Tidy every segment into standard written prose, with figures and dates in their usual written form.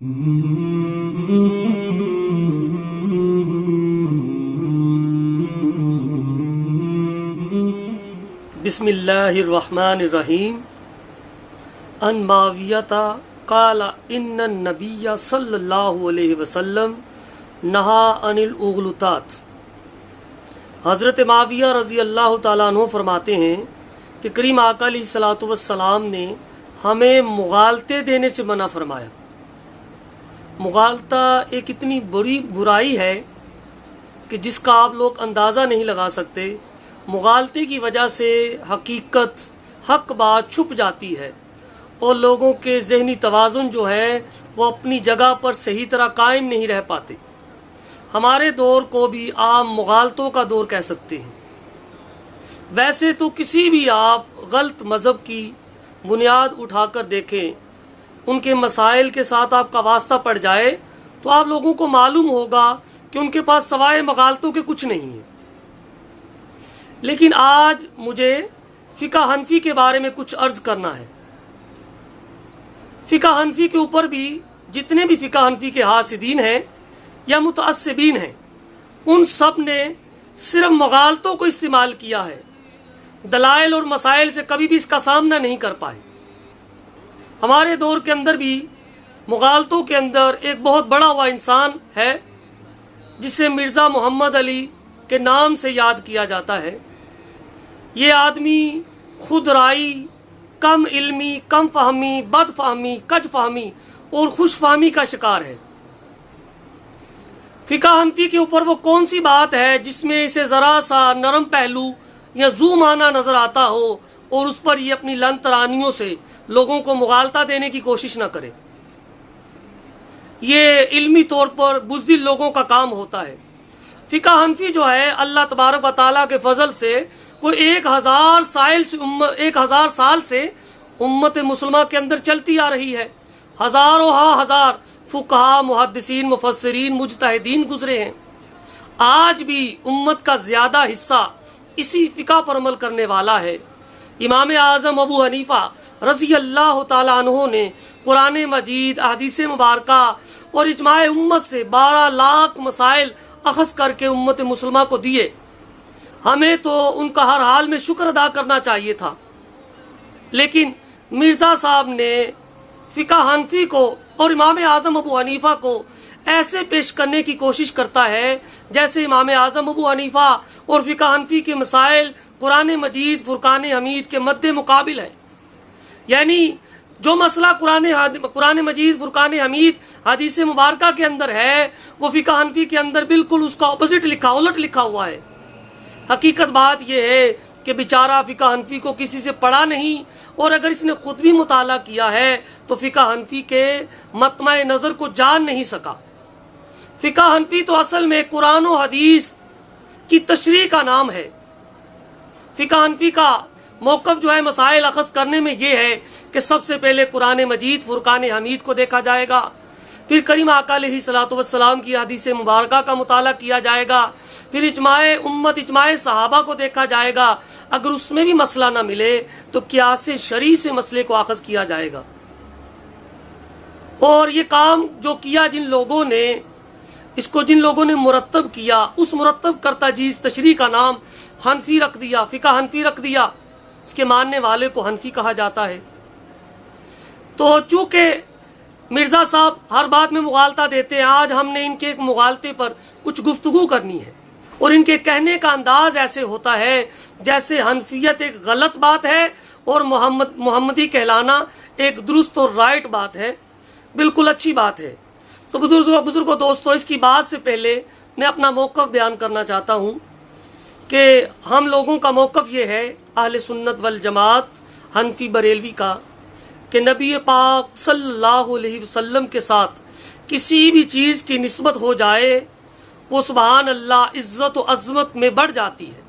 بسم اللہ الرحمن الرحیم ان معاویہ قال ان النبی صلی اللہ علیہ وسلم نہا عن الاغلطات۔ حضرت معاویہ رضی اللہ تعالیٰ عنہ فرماتے ہیں کہ کریم آقا علیہ الصلوۃ والسلام نے ہمیں مغالطے دینے سے منع فرمایا۔ مغالطہ ایک اتنی بری برائی ہے کہ جس کا آپ لوگ اندازہ نہیں لگا سکتے۔ مغالطے کی وجہ سے حقیقت حق بات چھپ جاتی ہے اور لوگوں کے ذہنی توازن جو ہے وہ اپنی جگہ پر صحیح طرح قائم نہیں رہ پاتے۔ ہمارے دور کو بھی عام مغالطوں کا دور کہہ سکتے ہیں۔ ویسے تو کسی بھی آپ غلط مذہب کی بنیاد اٹھا کر دیکھیں، ان کے مسائل کے ساتھ آپ کا واسطہ پڑ جائے تو آپ لوگوں کو معلوم ہوگا کہ ان کے پاس سوائے مغالطوں کے کچھ نہیں ہے۔ لیکن آج مجھے فقہ حنفی کے بارے میں کچھ عرض کرنا ہے۔ فقہ حنفی کے اوپر بھی جتنے بھی فقہ حنفی کے حاسدین ہیں یا متعصبین ہیں، ان سب نے صرف مغالطوں کو استعمال کیا ہے، دلائل اور مسائل سے کبھی بھی اس کا سامنا نہیں کر پائے۔ ہمارے دور کے اندر بھی مغالطوں کے اندر ایک بہت بڑا ہوا انسان ہے جسے مرزا محمد علی کے نام سے یاد کیا جاتا ہے۔ یہ آدمی خود رائی، کم علمی، کم فہمی، بد فہمی، کج فہمی اور خوش فہمی کا شکار ہے۔ فقہ حنفی کے اوپر وہ کون سی بات ہے جس میں اسے ذرا سا نرم پہلو یا زو معنی نظر آتا ہو اور اس پر یہ اپنی لن ترانیوں سے لوگوں کو مغالطہ دینے کی کوشش نہ کرے۔ یہ علمی طور پر بزدل لوگوں کا کام ہوتا ہے۔ فقہ حنفی جو ہے اللہ تبارک و تعالیٰ کے فضل سے کوئی 1000 سال سے امت مسلمہ کے اندر چلتی آ رہی ہے۔ ہزاروں ہزار فقہا، محدثین، مفسرین، مجتہدین گزرے ہیں۔ آج بھی امت کا زیادہ حصہ اسی فقہ پر عمل کرنے والا ہے۔ امام اعظم ابو حنیفہ رضی اللہ تعالیٰ عنہ نے قرآن مجید، احادیث مبارکہ اور اجماع امت سے 12 لاکھ مسائل اخذ کر کے امت مسلمہ کو دیے۔ ہمیں تو ان کا ہر حال میں شکر ادا کرنا چاہیے تھا، لیکن مرزا صاحب نے فقہ حنفی کو اور امام اعظم ابو حنیفہ کو ایسے پیش کرنے کی کوشش کرتا ہے جیسے امام اعظم ابو حنیفہ اور فقہ حنفی کے مسائل قرآن مجید، فرقان حمید کے مد مقابل ہے۔ یعنی جو مسئلہ قرآن مجید، فرقان حمید، حدیث مبارکہ کے اندر ہے وہ فقہ حنفی کے اندر بالکل اس کا اپوزٹ الٹ لکھا ہوا ہے۔ حقیقت بات یہ ہے کہ بیچارہ فقہ حنفی کو کسی سے پڑھا نہیں، اور اگر اس نے خود بھی مطالعہ کیا ہے تو فقہ حنفی کے مطمع نظر کو جان نہیں سکا۔ فقہ حنفی تو اصل میں قرآن و حدیث کی تشریح کا نام ہے۔ فقہ حنفی کا موقف جو ہے مسائل اخذ کرنے میں یہ ہے کہ سب سے پہلے قرآن مجید، فرقان حمید کو دیکھا جائے گا، پھر کریم آقا علیہ الصلوۃ والسلام کی حدیث مبارکہ کا مطالعہ کیا جائے گا، پھر اجماع امت، اجماع صحابہ کو دیکھا جائے گا۔ اگر اس میں بھی مسئلہ نہ ملے تو قیاس شرعی سے مسئلے کو اخذ کیا جائے گا۔ اور یہ کام جو کیا جن لوگوں نے مرتب کیا، اس مرتب کرتا چیز تشریح کا نام حنفی رکھ دیا، فقہ حنفی رکھ دیا۔ اس کے ماننے والے کو حنفی کہا جاتا ہے۔ تو چونکہ مرزا صاحب ہر بات میں مغالطہ دیتے ہیں، آج ہم نے ان کے ایک مغالطے پر کچھ گفتگو کرنی ہے، اور ان کے کہنے کا انداز ایسے ہوتا ہے جیسے حنفیت ایک غلط بات ہے اور محمدی کہلانا ایک درست اور رائٹ بات ہے، بالکل اچھی بات ہے۔ تو بزرگوں دوستوں، اس کی بات سے پہلے میں اپنا موقف بیان کرنا چاہتا ہوں کہ ہم لوگوں کا موقف یہ ہے، اہل سنت والجماعت حنفی بریلوی کا، کہ نبی پاک صلی اللہ علیہ وسلم کے ساتھ کسی بھی چیز کی نسبت ہو جائے وہ سبحان اللہ عزت و عظمت میں بڑھ جاتی ہے۔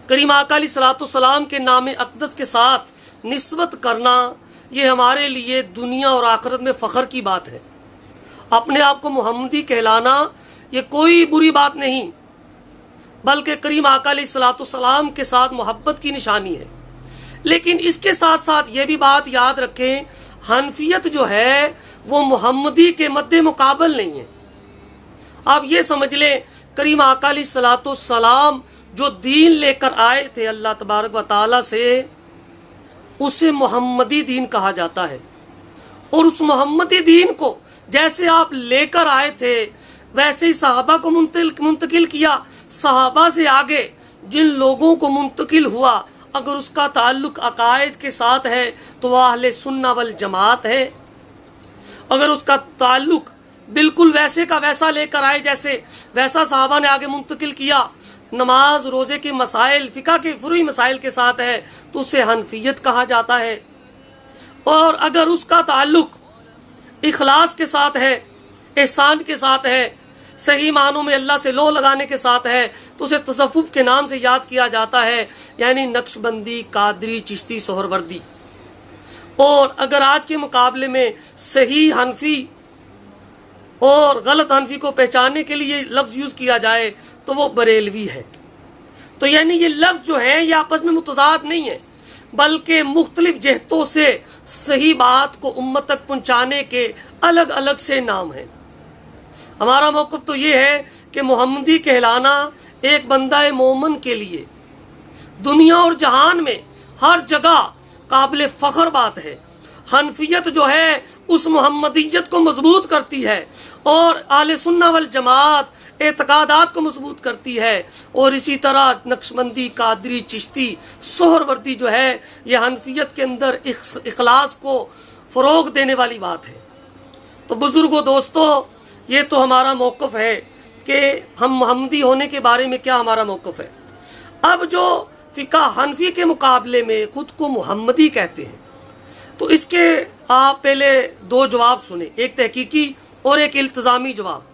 کریم آقا علیہ الصلوۃ والسلام کے نام اقدس کے ساتھ نسبت کرنا یہ ہمارے لیے دنیا اور آخرت میں فخر کی بات ہے۔ اپنے آپ کو محمدی کہلانا یہ کوئی بری بات نہیں، بلکہ کریم آقا علیہ الصلوۃ والسلام کے ساتھ محبت کی نشانی ہے۔ لیکن اس کے ساتھ ساتھ یہ بھی بات یاد رکھیں، حنفیت جو ہے वो मुहम्मदी के मद्दे मुकाबल नहीं है। आप ये समझ लें, करीम आका अलैहिस्सलातु सलाम जो दीन लेकर आए थे अल्लाह तबारक व तआला से, उसे मुहम्मदी दीन कहा जाता है। और उस मोहम्मदी दीन को जैसे आप लेकर आए थे वैसे ही सहाबा को मुंतकिल किया। सहाबा से आगे जिन लोगों को मुंतकिल हुआ, अगर उसका ताल्लुक अकायद के साथ है तो वह अहले सुन्ना वल जमात है। अगर उसका ताल्लुक बिल्कुल वैसे का वैसा लेकर आए जैसे वैसा सहाबा ने आगे मुंतकिल किया, नमाज रोजे के मसाइल फिका के फुरुई मसाइल के साथ है तो उसे हनफियत कहा जाता है। और अगर उसका ताल्लुक इखलास के साथ है, एहसान के साथ है, सही मानों में अल्लाह से लो लगाने के साथ है तो उसे तसव्वुफ के नाम से याद किया जाता है, यानी नक्शबंदी, कादरी, चिश्ती, सोहरवर्दी। और अगर आज के मुकाबले में सही हनफी और गलत हनफी को पहचानने के लिए लफ्ज यूज किया जाए तो वो बरेलवी है। तो यानी ये लफ्ज जो है ये आपस में मुतजाद नहीं है, बल्कि मुख्तलिफ जहतों से सही बात को उम्मत तक पहुंचाने के अलग अलग से नाम हैं। हमारा मौक़िफ़ तो ये है कि मुहम्मदी कहलाना एक बंदा मोमन के लिए दुनिया और जहान में हर जगह काबिल फ़ख्र बात है। हनफियत जो है उस मुहम्मदियत को मजबूत करती है और अहले सुन्ना वल जमात एतकादात को मजबूत करती है। और इसी तरह नक्शबंदी, कादरी, चिश्ती, सोहरवर्दी जो है यह हनफियत के अंदर इखलास को फ़रोग देने वाली बात है। तो बुजुर्गों, दोस्तों, ये तो हमारा मौक़िफ़ है कि हम मुहम्मदी होने के बारे में क्या हमारा मौक़िफ़ है। अब जो फ़िक़ा हनफी के मुकाबले में ख़ुद को मुहम्मदी कहते हैं, तो इसके आप पहले दो जवाब सुने, एक तहकीकी और एक इल्तिज़ामी जवाब।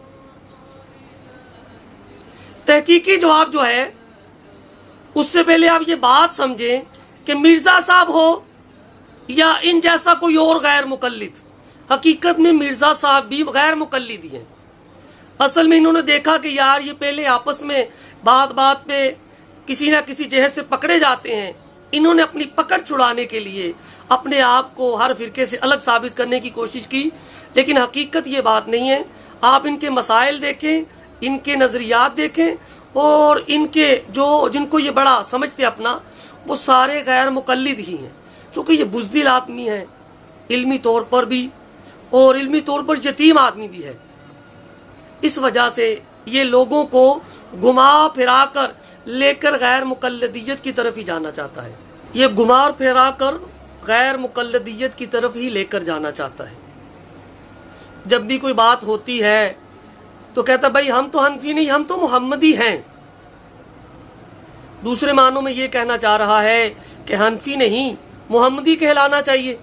तहकीकी जवाब जो है उससे पहले आप ये बात समझें कि मिर्ज़ा साहब हो या इन जैसा कोई और गैर मुकल्लिद, हकीकत में मिर्ज़ा साहब भी गैर मुकल्लिद हैं। असल में इन्होंने देखा कि यार ये पहले आपस में बात बात पे किसी ना किसी जहत से पकड़े जाते हैं। इन्होंने अपनी पकड़ छुड़ाने के लिए अपने आप को हर फिरके से अलग साबित करने की कोशिश की, लेकिन हकीकत ये बात नहीं है। आप इनके मसाइल देखें, इनके नज़रियात देखें और इनके जो जिनको ये बड़ा समझते अपना, वो सारे गैर मुकल्लिद ही हैं। चूँकि ये बुज़दिल आदमी है इल्मी तौर पर भी और इल्मी तौर पर यतीम आदमी भी है, इस वजह से ये लोगों को घुमा फिरा कर लेकर गैर मुकल्लदियत की तरफ ही जाना चाहता है। ये घुमा फिरा कर गैर मुकल्लदियत की तरफ ही लेकर जाना चाहता है। जब भी कोई बात होती है तो कहता भाई हम तो हनफी नहीं, हम तो मुहम्मदी हैं। दूसरे मानों में ये कहना चाह रहा है कि हनफी नहीं, मुहम्मदी कहलाना चाहिए।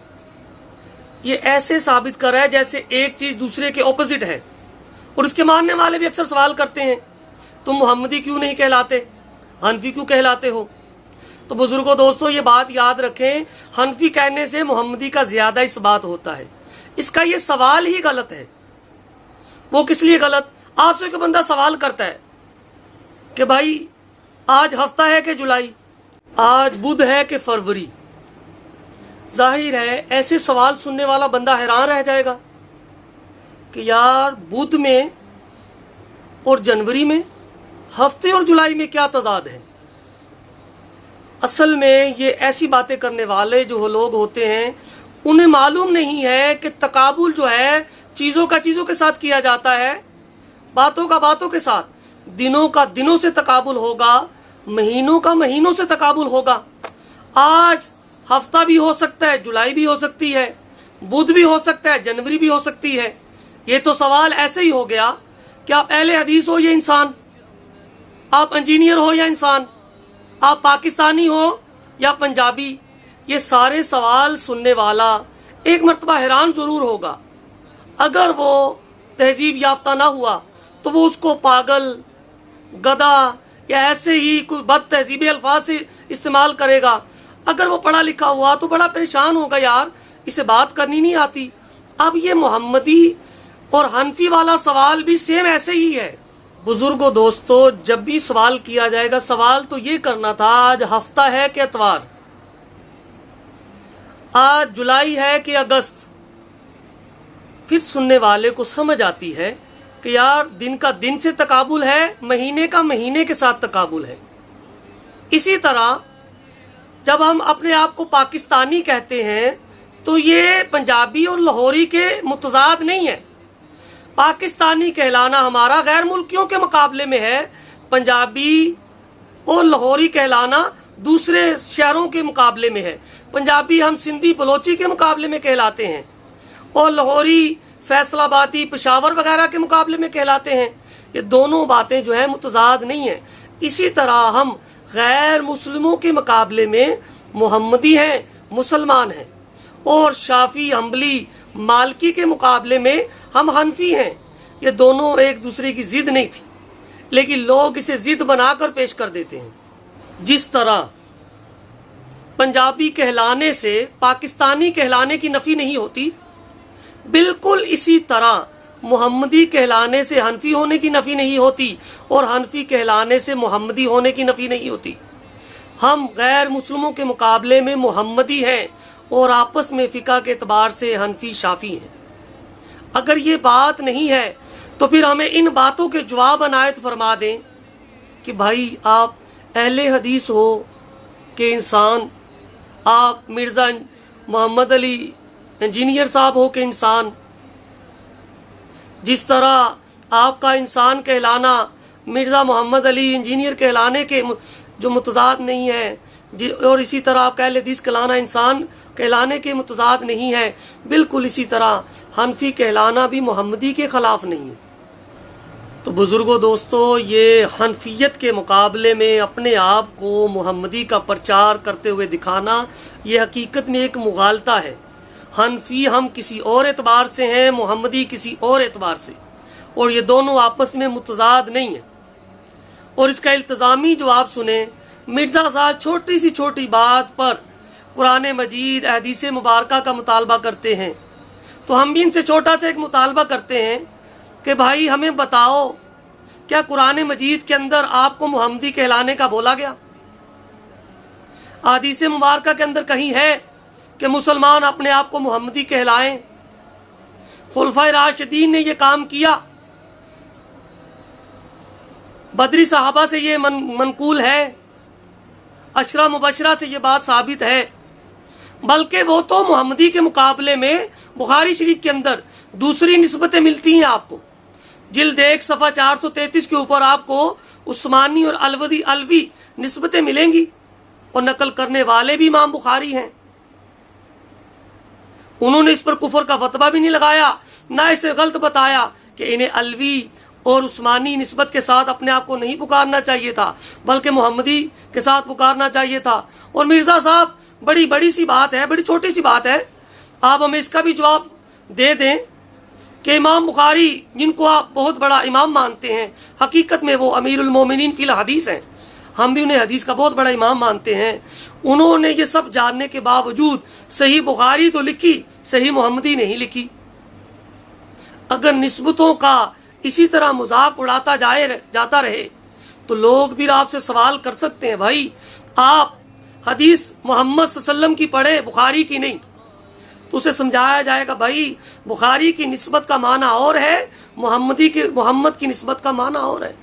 ये ऐसे साबित कर रहा है जैसे एक चीज दूसरे के ऑपोजिट है। और इसके मानने वाले भी अक्सर सवाल करते हैं तुम मुहम्मदी क्यों नहीं कहलाते, हनफी क्यों कहलाते हो। तो बुजुर्गों, दोस्तों, ये बात याद रखें, हनफी कहने से मुहम्मदी का ज्यादा इस्बात होता है। इसका ये सवाल ही गलत है। वो किस लिए गलत? आपसे कोई बंदा सवाल करता है कि भाई आज हफ्ता है कि जुलाई, आज बुध है कि फरवरी। जाहिर है ऐसे सवाल सुनने वाला बंदा हैरान रह जाएगा कि यार बुध में और जनवरी में, हफ्ते और जुलाई में क्या तजाद है। असल में ये ऐसी बातें करने वाले जो लोग होते हैं उन्हें मालूम नहीं है कि तकाबुल जो है चीज़ों का चीज़ों के साथ किया जाता है, बातों का बातों के साथ, दिनों का दिनों से तकाबुल होगा, महीनों का महीनों से तकाबुल होगा। आज हफ्ता भी हो सकता है, जुलाई भी हो सकती है, बुध भी हो सकता है, जनवरी भी हो सकती है। ये तो सवाल ऐसे ही हो गया कि आप अहले हदीस हो या इंसान, आप इंजीनियर हो या इंसान, आप पाकिस्तानी हो या पंजाबी। ये सारे सवाल सुनने वाला एक मर्तबा हैरान जरूर होगा। अगर वो तहजीब याफ्ता ना हुआ तो वो उसको पागल, गधा या ऐसे ही कोई बद तहजीबी अल्फाज से इस्तेमाल करेगा। अगर वो पढ़ा लिखा हुआ तो बड़ा परेशान होगा, यार इसे बात करनी नहीं आती। अब ये मुहम्मदी और हनफी वाला सवाल भी सेम ऐसे ही है। बुजुर्गों, दोस्तों, जब भी सवाल किया जाएगा, सवाल तो ये करना था आज हफ्ता है कि एतवार, आज जुलाई है कि अगस्त, फिर सुनने वाले को समझ आती है कि यार दिन का दिन से तकाबुल है, महीने का महीने के साथ तकाबुल है। इसी तरह जब हम अपने आप को पाकिस्तानी कहते हैं तो ये पंजाबी और लाहौरी के मुतजाद नहीं है। पाकिस्तानी कहलाना हमारा गैर मुल्कियों के मुकाबले में है, पंजाबी और लाहौरी कहलाना दूसरे शहरों के मुकाबले में है। पंजाबी हम सिंधी बलोची के मुकाबले में कहलाते हैं और लाहौरी फैसलाबादी पेशावर वगैरह के मुकाबले में कहलाते हैं। ये दोनों बातें जो है मुतजाद नहीं है। इसी तरह हम गैर मुस्लिमों के मुकाबले में मोहम्मदी हैं, मुसलमान हैं, और शाफी, हम्बली, मालकी के मुकाबले में हम हनफी हैं। ये दोनों एक दूसरे की जिद नहीं थी, लेकिन लोग इसे जिद बनाकर पेश कर देते हैं। जिस तरह पंजाबी कहलाने से पाकिस्तानी कहलाने की नफी नहीं होती, बिल्कुल इसी तरह मोहम्मदी कहलाने से हनफी होने की नफी नहीं होती और हनफी कहलाने से मोहम्मदी होने की नफी नहीं होती। हम गैर मुस्लिमों के मुकाबले में मोहम्मदी हैं और आपस में फिका के एतबार से हनफी शाफी हैं। अगर ये बात नहीं है तो फिर हमें इन बातों के जवाब अनायत फरमा दें कि भाई आप अहले हदीस हो के इंसान, आप मिर्ज़ा मोहम्मद अली इंजीनियर साहब हो के इंसान। जिस तरह आपका इंसान कहलाना मिर्ज़ा मोहम्मद अली इंजीनियर कहलाने के जो मुतजाद नहीं है, और इसी तरह आप अहले हदीस कहलाना इंसान कहलाने के मुतजाद नहीं है, बिल्कुल इसी तरह हनफी कहलाना भी मोहम्मदी के खिलाफ नहीं है। तो बुजुर्गों, दोस्तों, ये हनफियत के मुकाबले में अपने आप को मोहम्मदी का प्रचार करते हुए दिखाना, ये हकीकत में एक मुगालता है। हनफी हम किसी और एतबार से हैं, मोहम्मदी किसी और एतबार से, और ये दोनों आपस में मुतजाद नहीं है। और इसका इल्तजामी जवाब सुने। मिर्ज़ा साहब छोटी सी छोटी बात पर कुरान मजीद, हदीस मुबारका का मुतालबा करते हैं, तो हम भी इनसे छोटा सा एक मुतालबा करते हैं कि भाई हमें बताओ, क्या कुरान मजीद के अंदर आपको मोहम्मदी कहलाने का बोला गया? हदीस मुबारका के अंदर कहीं है कि मुसलमान अपने आप को मोहम्मदी कहलाएं? खुलफाए राशिदीन ने यह काम किया, बदरी साहबा से ये मनकूल है, अशरा मुबशरा से ये बात साबित है। बल्कि वो तो मोहम्मदी के मुकाबले में बुखारी शरीफ के अंदर दूसरी निस्बतें मिलती हैं आपको। जिल्द 1 सफ़ा 433 के ऊपर आपको उस्मानी और अलवी निस्बतें मिलेंगी, और नकल करने वाले भी इमाम बुखारी हैं। उन्होंने इस पर कुफर का फतवा भी नहीं लगाया, ना इसे गलत बताया कि इन्हें अलवी और उस्मानी निस्बत के साथ अपने आप को नहीं पुकारना चाहिए था, बल्कि मोहम्मदी के साथ पुकारना चाहिए था। और मिर्ज़ा साहब, बड़ी सी बात है, बड़ी छोटी सी बात है, आप हमें इसका भी जवाब दे दें कि इमाम बुखारी, जिनको आप बहुत बड़ा इमाम मानते हैं, हकीकत में वो अमीरुल मोमिनीन फिल हदीस हैं, हम भी उन्हें हदीस का बहुत बड़ा इमाम मानते हैं। उन्होंने ये सब जानने के बावजूद सही बुखारी तो लिखी, सही मोहम्मदी नहीं लिखी। अगर निस्बतों का इसी तरह मजाक उड़ाता जाता रहे तो लोग भी आपसे सवाल कर सकते हैं, भाई आप हदीस मोहम्मद सल्लल्लाहु अलैहि वसल्लम की पढ़े, बुखारी की नहीं। तो उसे समझाया जाएगा, भाई बुखारी की निस्बत का माना और है, मोहम्मद की निस्बत का माना और है।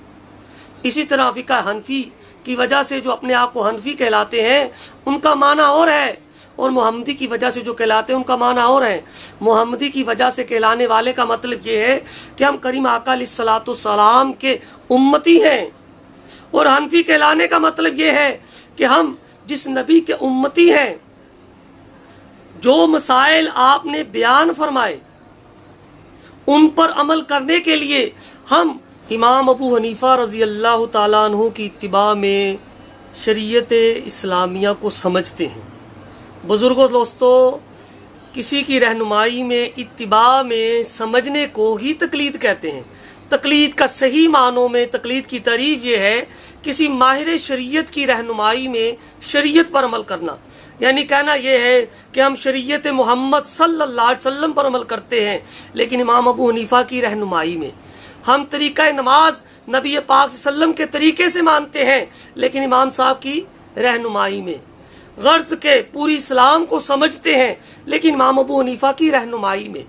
इसी तरह फिका हनफी की वजह से जो अपने आप को हनफी कहलाते हैं, उनका माना और है, और मोहम्मदी की वजह से जो कहलाते हैं उनका माना और है। मोहम्मदी की वजह से कहलाने वाले का मतलब ये है कि हम करीम आका अलैहिस्सलातु सलाम के उम्मती हैं, और हनफी कहलाने का मतलब ये है कि हम जिस नबी के उम्मती हैं, जो मसाइल आपने बयान फरमाए उन पर अमल करने के लिए हम इमाम अबू हनीफा रजी अल्लाह ताला अन्हु की इत्तिबा में शरीयत इस्लामिया को समझते हैं। बुजुर्गों, दोस्तों, किसी की रहनुमाई में, इत्तिबा में समझने को ही तकलीद कहते हैं। तकलीद का सही मानों में तकलीद की तारीफ ये है, किसी माहिर शरीयत की रहनुमाई में शरीयत पर अमल करना, यानी कहना यह है कि हम शरीयत मोहम्मद सल्लल्लाहु अलैहि वसल्लम पर अमल करते हैं, लेकिन इमाम अबू हनीफा की रहनुमाई में। हम तरीका नमाज नबी पाक सल्लम के तरीके से मानते हैं, लेकिन इमाम साहब की रहनुमाई में। गर्ज के पूरी इस्लाम को समझते हैं, लेकिन इमाम अबू हनीफा की रहनुमाई में।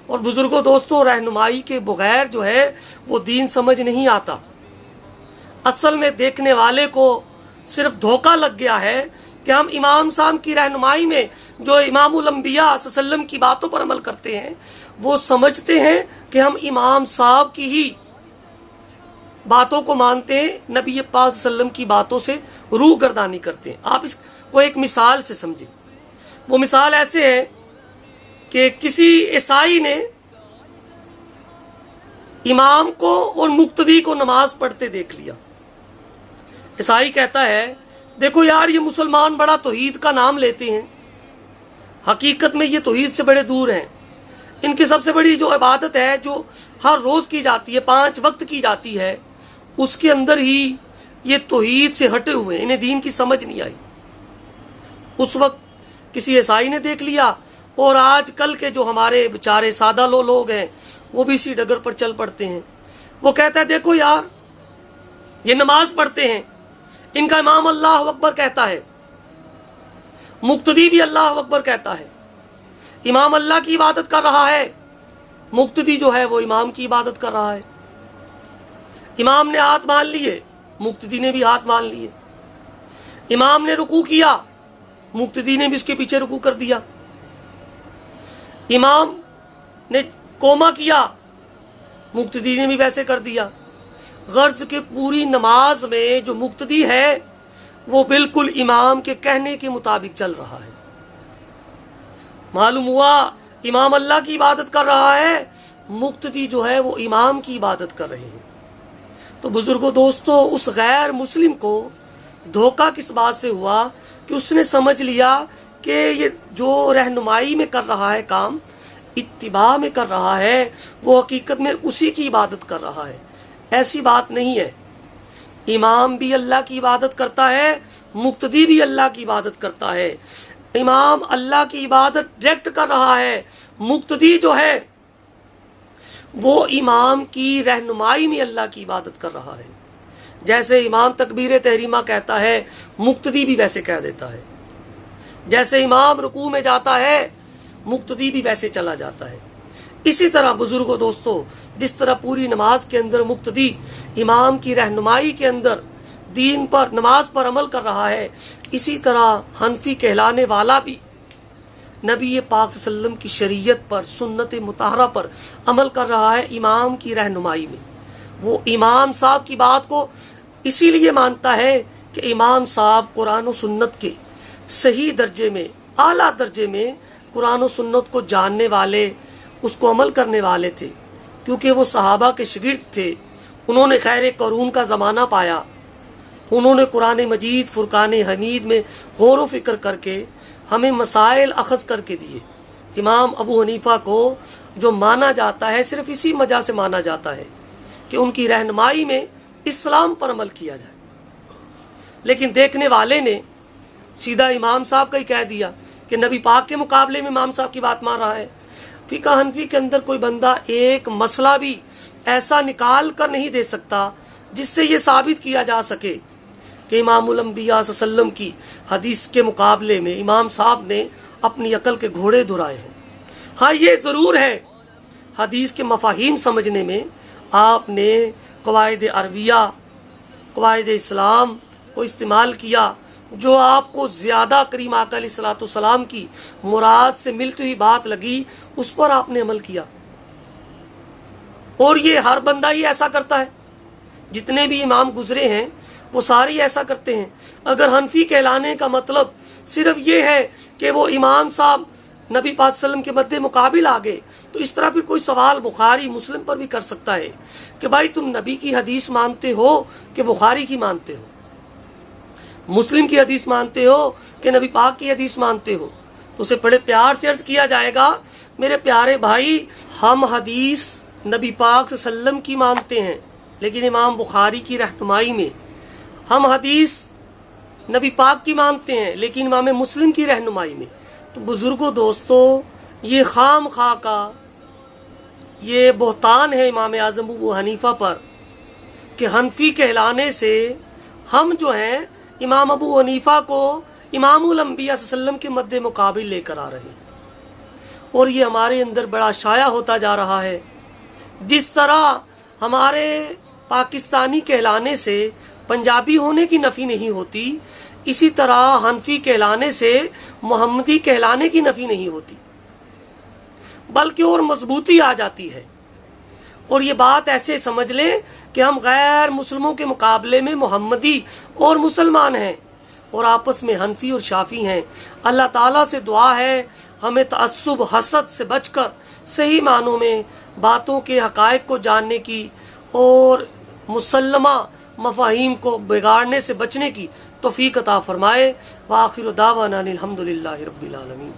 اور बुजुर्गों दोस्तों, रहनुमाई के बगैर जो है वो दीन समझ नहीं आता। असल में देखने वाले को सिर्फ धोखा लग गया है कि हम इमाम साहब की रहनुमाई में जो इमामुल अंबिया सल्लम की बातों पर अमल करते हैं, वो समझते हैं कि हम इमाम साहब की ही बातों को मानते हैं, नबी पाक सल्लम की बातों से रूह गर्दानी करते हैं। आप इसको एक मिसाल से समझें। वो मिसाल ऐसे है कि किसी ईसाई ने इमाम को और मुक्तदी को नमाज पढ़ते देख लिया। ईसाई कहता है, देखो यार, ये मुसलमान बड़ा तौहीद का नाम लेते हैं, हकीकत में ये तौहीद से बड़े दूर हैं। इनकी सबसे बड़ी जो इबादत है, जो हर रोज की जाती है, 5 वक्त की जाती है, उसके अंदर ही ये तौहीद से हटे हुए, इन्हें दीन की समझ नहीं आई। उस वक्त किसी ईसाई ने देख लिया, और आज कल के जो हमारे बेचारे सादा लोग हैं, वो भी इसी डगर पर चल पड़ते हैं। वो कहता है, देखो यार, ये नमाज पढ़ते हैं, इनका इमाम अल्लाह अकबर कहता है, मुक्तदी भी अल्लाह अकबर कहता है, इमाम अल्लाह की इबादत कर रहा है, मुक्तदी जो है वो इमाम की इबादत कर रहा है। इमाम ने हाथ मान लिए, मुक्तदी ने भी हाथ मान लिए। इमाम ने रुकू किया, मुक्तदी ने भी उसके पीछे रुकू कर दिया। इमाम ने कोमा किया, मुक्तदी ने भी वैसे कर दिया। गर्ज के पूरी नमाज में जो मुक्तदी है वो बिल्कुल इमाम के कहने के मुताबिक चल रहा है। मालूम हुआ इमाम अल्लाह की इबादत कर रहा है, मुक्तदी जो है वो इमाम की इबादत कर रहे हैं। तो बुजुर्गों दोस्तों, उस गैर मुस्लिम को धोखा किस बात से हुआ कि उसने समझ लिया कि ये जो रहनुमाई में कर रहा है काम, इत्तिबा में कर रहा है, वो हकीकत में उसी की इबादत कर रहा है। ऐसी बात नहीं है। इमाम भी अल्लाह की इबादत करता है, मुक्तदी भी अल्लाह की इबादत करता है। इमाम अल्लाह की इबादत डायरेक्ट कर रहा है, मुक्तदी जो है वो इमाम की रहनुमाई में अल्लाह की इबादत कर रहा है। जैसे इमाम तकबीर तहरीमा कहता है, मुक्तदी भी वैसे कह देता है। जैसे इमाम रुकू में जाता है, मुक्तदी भी वैसे चला जाता है। इसी तरह बुजुर्गों दोस्तों, जिस तरह पूरी नमाज के अंदर मुक्तदी इमाम की रहनुमाई के अंदर दीन पर, नमाज पर अमल कर रहा है, इसी तरह हनफी कहलाने वाला भी नबी पाक सल्लम की शरीयत पर, सुन्नत मुताहरा पर अमल कर रहा है इमाम की रहनुमाई में। वो इमाम साहब की बात को इसीलिए मानता है कि इमाम साहब कुरान और सुन्नत के सही दर्जे में, आला दर्जे में कुरान और सुन्नत को जानने वाले, उसको अमल करने वाले थे, क्योंकि वो सहाबा के शागिर्द थे। उन्होंने खैर करून का ज़माना पाया, उन्होंने कुरान मजीद, फुरकान हमीद में गौर व फिक्र करके हमें मसाइल अखज़ करके दिए। इमाम अबू हनीफा को जो माना जाता है, सिर्फ इसी वजह से माना जाता है कि उनकी रहनुमाई में इस्लाम पर अमल किया जाए। लेकिन देखने वाले ने सीधा इमाम साहब का ही कह दिया कि नबी पाक के मुकाबले में इमाम साहब की बात मान रहा है। फ़िक़्ह हनफी के अंदर कोई बंदा एक मसला भी ऐसा निकाल कर नहीं दे सकता जिससे ये साबित किया जा सके कि इमामुल अंबिया सल्लम की हदीस के मुकाबले में इमाम साहब ने अपनी अकल के घोड़े दुराए हैं। हाँ, ये ज़रूर है, हदीस के मफाहीम समझने में आपने क़वाइद अरबिया, क़वाइद इस्लाम को इस्तेमाल किया, जो आपको ज़्यादा करीम आका अलैहिस्सलाम की मुराद से मिलती हुई बात लगी, उस पर आपने अमल किया। और ये हर बंदा ही ऐसा करता है, जितने भी इमाम गुजरे हैं वो सारे ही ऐसा करते हैं। अगर हनफी कहलाने का मतलब सिर्फ ये है कि वो इमाम साहब नबी पाक सल्लम के मद्दे मुकाबिल आ गए, तो इस तरह फिर कोई सवाल बुखारी मुस्लिम पर भी कर सकता है कि भाई तुम नबी की हदीस मानते हो कि बुखारी की मानते हो, मुस्लिम की हदीस मानते हो कि नबी पाक की हदीस मानते हो। तो उसे बड़े प्यार से अर्ज किया जाएगा, मेरे प्यारे भाई, हम हदीस नबी पाक सल्लम की मानते हैं, लेकिन इमाम बुखारी की रहनुमाई में। हम हदीस नबी पाक की मानते हैं, लेकिन इमाम मुस्लिम की रहनुमाई में। तो बुजुर्गों दोस्तों, ये खाम खा का ये बोहतान है इमाम आज़म अबू हनीफा पर कि हनफी कहलाने से हम जो हैं इमाम अबू हनीफा को इमामुल अंबिया सल्लम के मद्दे मुकाबिल लेकर आ रहे हैं। اور یہ ہمارے اندر بڑا شائع ہوتا جا رہا ہے. جس طرح ہمارے پاکستانی کہلانے سے پنجابی ہونے کی نفی نہیں ہوتی، اسی طرح حنفی کہلانے سے محمدی کہلانے کی نفی نہیں ہوتی، بلکہ اور مضبوطی آ جاتی ہے. اور یہ بات ایسے سمجھ لیں کہ ہم غیر مسلموں کے مقابلے میں محمدی اور مسلمان ہیں اور آپس میں حنفی اور شافی ہیں. اللہ تعالیٰ سے دعا ہے ہمیں تعصب حسد سے بچ کر صحیح معنوں میں باتوں کے حقائق کو جاننے کی اور مسلمہ مفاہیم کو بگاڑنے سے بچنے کی توفیق عطا فرمائے. وآخر دعوانا الحمدللہ رب العالمین.